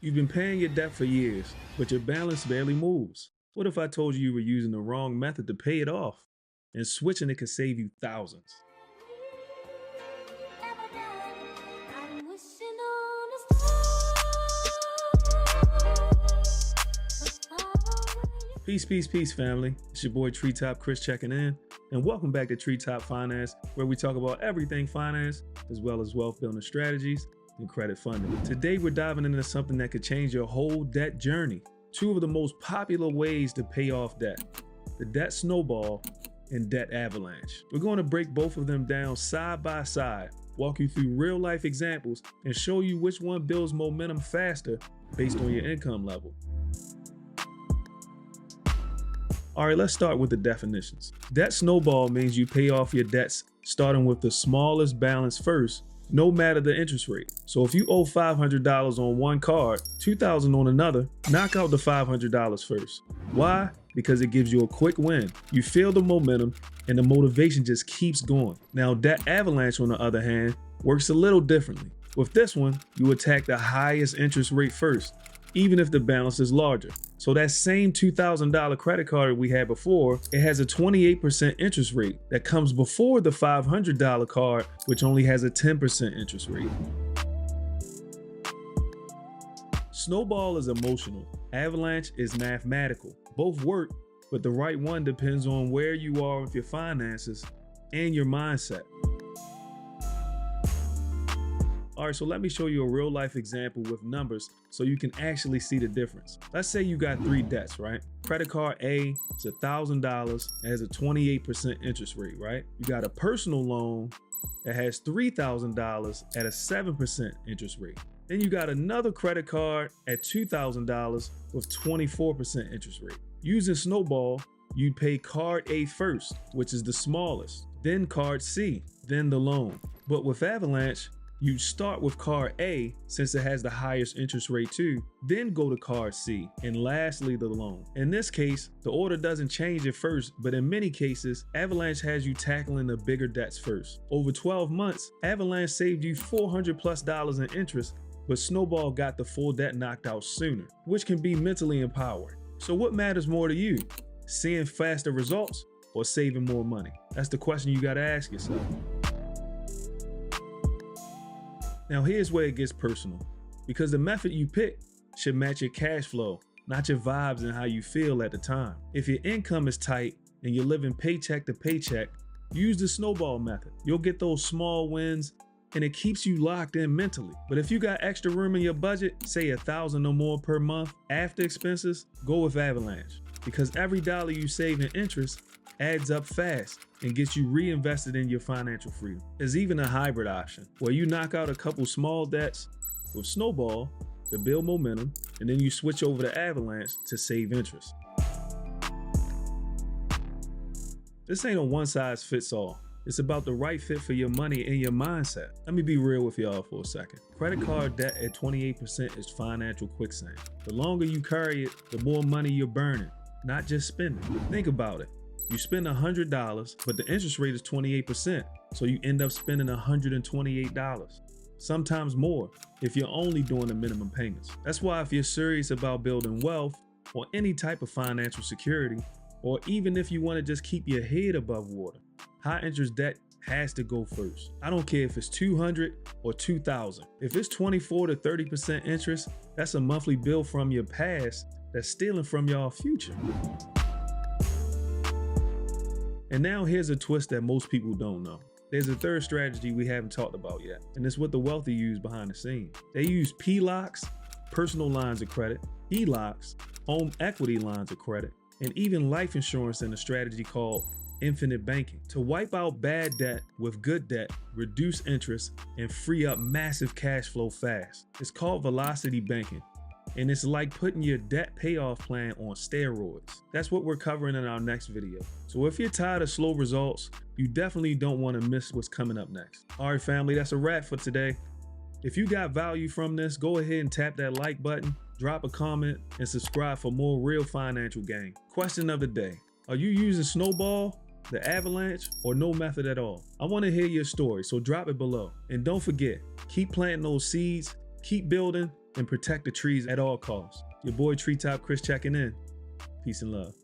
You've been paying your debt for years, but your balance barely moves. What if I told you were using the wrong method to pay it off? And switching it could save you thousands. Peace, family. It's your boy Treetop Chris checking in, and welcome back to Treetop Finance, where we talk about everything finance, as well as wealth building strategies and credit funding. Today, we're diving into something that could change your whole debt journey. Two of the most popular ways to pay off debt: the Debt Snowball and Debt Avalanche. We're going to break both of them down side by side, walk you through real life examples, and show you which one builds momentum faster based on your income level. All right, let's start with the definitions. Debt snowball means you pay off your debts starting with the smallest balance first, no matter the interest rate. So if you owe $500 on one card, $2,000 on another, knock out the $500 first. Why? Because it gives you a quick win. You feel the momentum and the motivation just keeps going. Now, Debt Avalanche, on the other hand, works a little differently. With this one, you attack the highest interest rate first, even if the balance is larger. So that same $2,000 credit card we had before, it has a 28% interest rate that comes before the $500 card, which only has a 10% interest rate. Snowball is emotional. Avalanche is mathematical. Both work, but the right one depends on where you are with your finances and your mindset. All right, so let me show you a real life example with numbers so you can actually see the difference. Let's say you got three debts, right? Credit card A is $1,000, it has a 28% interest rate, right? You got a personal loan that has $3,000 at a 7% interest rate. Then you got another credit card at $2,000 with 24% interest rate. Using Snowball, you'd pay card A first, which is the smallest, then card C, then the loan. But with Avalanche, you start with card A since it has the highest interest rate too, then go to card C, and lastly the loan. In this case, the order doesn't change at first, but in many cases, Avalanche has you tackling the bigger debts first. Over 12 months, Avalanche saved you $400+ in interest, but Snowball got the full debt knocked out sooner, which can be mentally empowering. So what matters more to you? Seeing faster results or saving more money? That's the question you gotta ask yourself. Now here's where it gets personal, because the method you pick should match your cash flow, not your vibes and how you feel at the time. If your income is tight and you're living paycheck to paycheck, use the Snowball method. You'll get those small wins and it keeps you locked in mentally. But if you got extra room in your budget, say $1,000 or more per month after expenses, go with Avalanche, because every dollar you save in interest adds up fast and gets you reinvested in your financial freedom. There's even a hybrid option where you knock out a couple small debts with Snowball to build momentum, and then you switch over to Avalanche to save interest. This ain't a one size fits all. It's about the right fit for your money and your mindset. Let me be real with y'all for a second. Credit card debt at 28% is financial quicksand. The longer you carry it, the more money you're burning, not just spending. Think about it. You spend $100, but the interest rate is 28%, so you end up spending $128, sometimes more if you're only doing the minimum payments. That's why if you're serious about building wealth or any type of financial security, or even if you want to just keep your head above water, high interest debt has to go first. I don't care if it's $200 or $2,000. If it's 24 to 30% interest, that's a monthly bill from your past that's stealing from your future. And now here's a twist that most people don't know. There's a third strategy we haven't talked about yet, and it's what the wealthy use behind the scenes. They use PLOCs, personal lines of credit, HELOCs, home equity lines of credit, and even life insurance in a strategy called Infinite Banking to wipe out bad debt with good debt, reduce interest, and free up massive cash flow fast. It's called velocity banking, and it's like putting your debt payoff plan on steroids. That's what we're covering in our next video. So if you're tired of slow results, you definitely don't want to miss what's coming up next. All right, family, that's a wrap for today. If you got value from this, go ahead and tap that like button, drop a comment, and subscribe for more real financial gain. Question of the day: are you using Snowball, the Avalanche, or no method at all? I want to hear your story, so drop it below. And don't forget, keep planting those seeds, keep building, and protect the trees at all costs. Your boy Treetop Chris checking in. Peace and love.